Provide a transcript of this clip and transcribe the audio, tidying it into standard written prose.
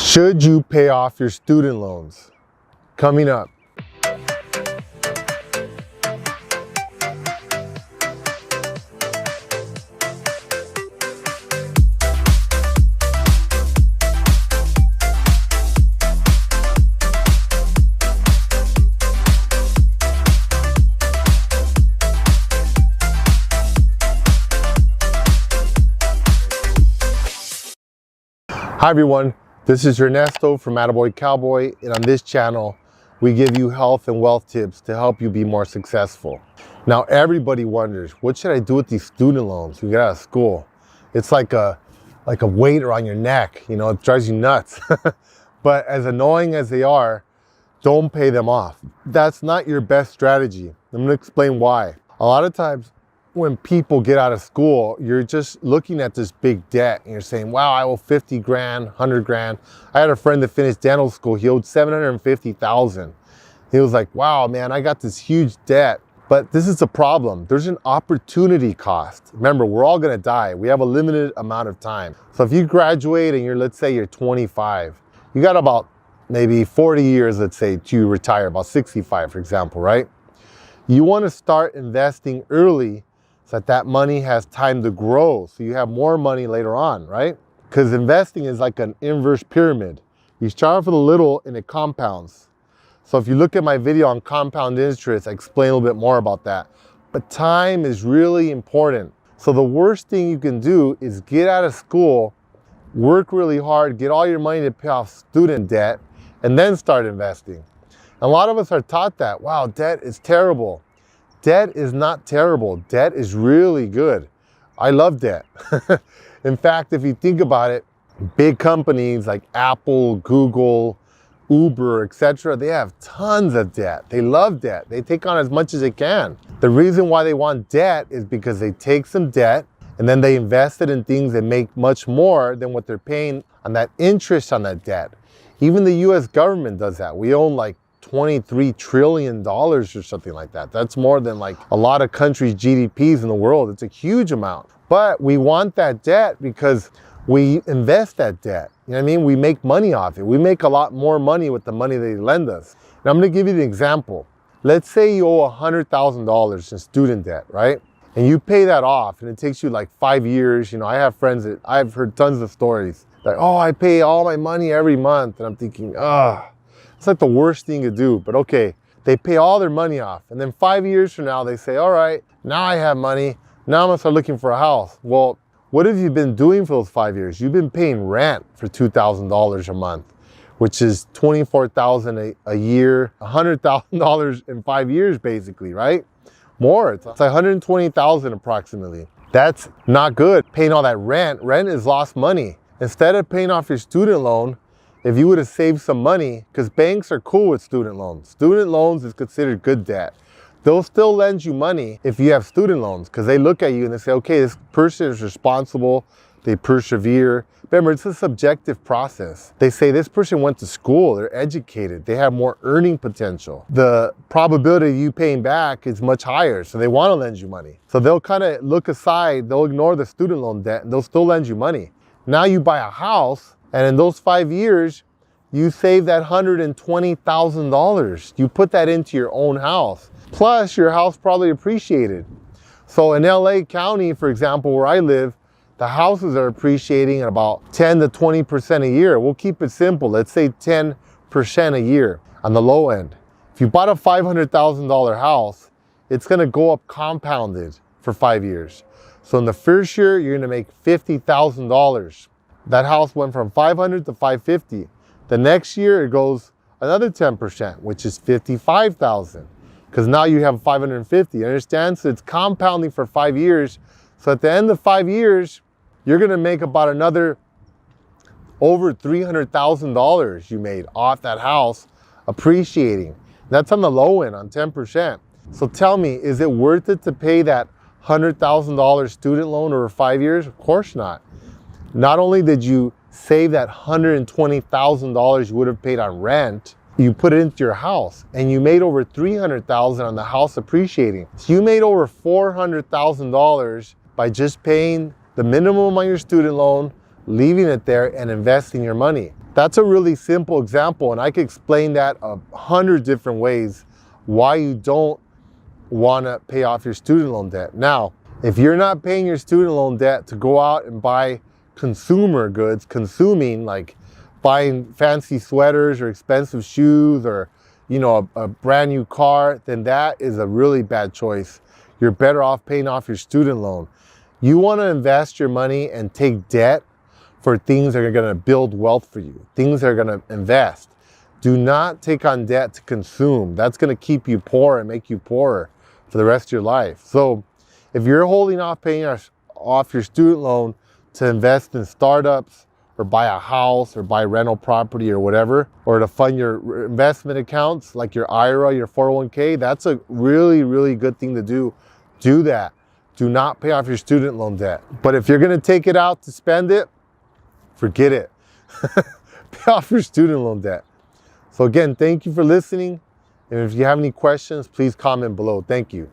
Should you pay off your student loans? Coming up. Hi everyone, this is Ernesto from AttaBoyCowBoy, and on this channel, we give you health and wealth tips to help you be more successful. Now everybody wonders, what should I do with these student loans when you get out of school? It's like a weight around your neck, you know, it drives you nuts. But as annoying as they are, don't pay them off. That's not your best strategy. I'm gonna explain why. A lot of times, when people get out of school, you're just looking at this big debt and you're saying, wow, I owe 50 grand, 100 grand. I had a friend that finished dental school. He owed 750,000. He was like, wow, man, I got this huge debt. But this is a problem. There's an opportunity cost. Remember, we're all gonna die. We have a limited amount of time. So if you graduate and let's say you're 25, you got about maybe 40 years, let's say, to retire, about 65, for example, right? You wanna start investing early so that money has time to grow, so you have more money later on, right? Because investing is like an inverse pyramid. You start off with a little and it compounds. So if you look at my video on compound interest, I explain a little bit more about that. But time is really important. So the worst thing you can do is get out of school, work really hard, get all your money to pay off student debt, and then start investing. A lot of us are taught that, wow, debt is terrible. Debt is not terrible. Debt is really good. I love debt. In fact, if you think about it, big companies like Apple, Google, Uber, etc., they have tons of debt. They love debt. They take on as much as they can. The reason why they want debt is because they take some debt and then they invest it in things that make much more than what they're paying on that interest on that debt. Even the US government does that. We own like $23 trillion or something like that. That's more than like a lot of countries' GDPs in the world. It's a huge amount. But we want that debt because we invest that debt. You know what I mean? We make money off it. We make a lot more money with the money they lend us. Now I'm gonna give you an example. Let's say you owe $100,000 in student debt, right? And you pay that off and it takes you like 5 years. You know, I have friends that I've heard tons of stories. Like, oh, I pay all my money every month. And I'm thinking, it's like the worst thing to do, but okay, they pay all their money off. And then 5 years from now, they say, all right, now I have money. Now I'm gonna start looking for a house. Well, what have you been doing for those 5 years? You've been paying rent for $2,000 a month, which is $24,000 a year, $100,000 in 5 years, basically, right? More, it's like $120,000 approximately. That's not good, paying all that rent. Rent is lost money. Instead of paying off your student loan, if you would have saved some money, because banks are cool with student loans. Student loans is considered good debt. They'll still lend you money if you have student loans, because they look at you and they say, okay, this person is responsible, they persevere. Remember, it's a subjective process. They say this person went to school, they're educated, they have more earning potential. The probability of you paying back is much higher, so they want to lend you money. So they'll kind of look aside, they'll ignore the student loan debt, and they'll still lend you money. Now you buy a house, and in those 5 years, you save that $120,000. You put that into your own house. Plus, your house probably appreciated. So in LA County, for example, where I live, the houses are appreciating at about 10 to 20% a year. We'll keep it simple. Let's say 10% a year on the low end. If you bought a $500,000 house, it's gonna go up compounded for 5 years. So in the first year, you're gonna make $50,000. That house went from 500 to 550. The next year it goes another 10%, which is 55,000. Because now you have 550, you understand? So it's compounding for 5 years. So at the end of 5 years, you're gonna make about another over $300,000 you made off that house appreciating. That's on the low end, on 10%. So tell me, is it worth it to pay that $100,000 student loan over 5 years? Of course not. Not only did you save that $120,000 you would have paid on rent, you put it into your house and you made over $300,000 on the house appreciating. So you made over $400,000 by just paying the minimum on your student loan, leaving it there and investing your money. That's a really simple example, and I could explain that 100 different ways why you don't want to pay off your student loan debt. Now, if you're not paying your student loan debt to go out and buy consumer goods, consuming like buying fancy sweaters or expensive shoes or, you know, a brand new car, then that is a really bad choice. You're better off paying off your student loan. You want to invest your money and take debt for things that are going to build wealth for you, things that are going to invest. Do not take on debt to consume. That's going to keep you poor and make you poorer for the rest of your life. So if you're holding off paying off your student loan to invest in startups or buy a house or buy rental property or whatever, or to fund your investment accounts like your IRA, your 401k, that's a really, really good thing to do. Do that. Do not pay off your student loan debt. But if you're going to take it out to spend it, forget it. Pay off your student loan debt. So again, thank you for listening. And if you have any questions, please comment below. Thank you.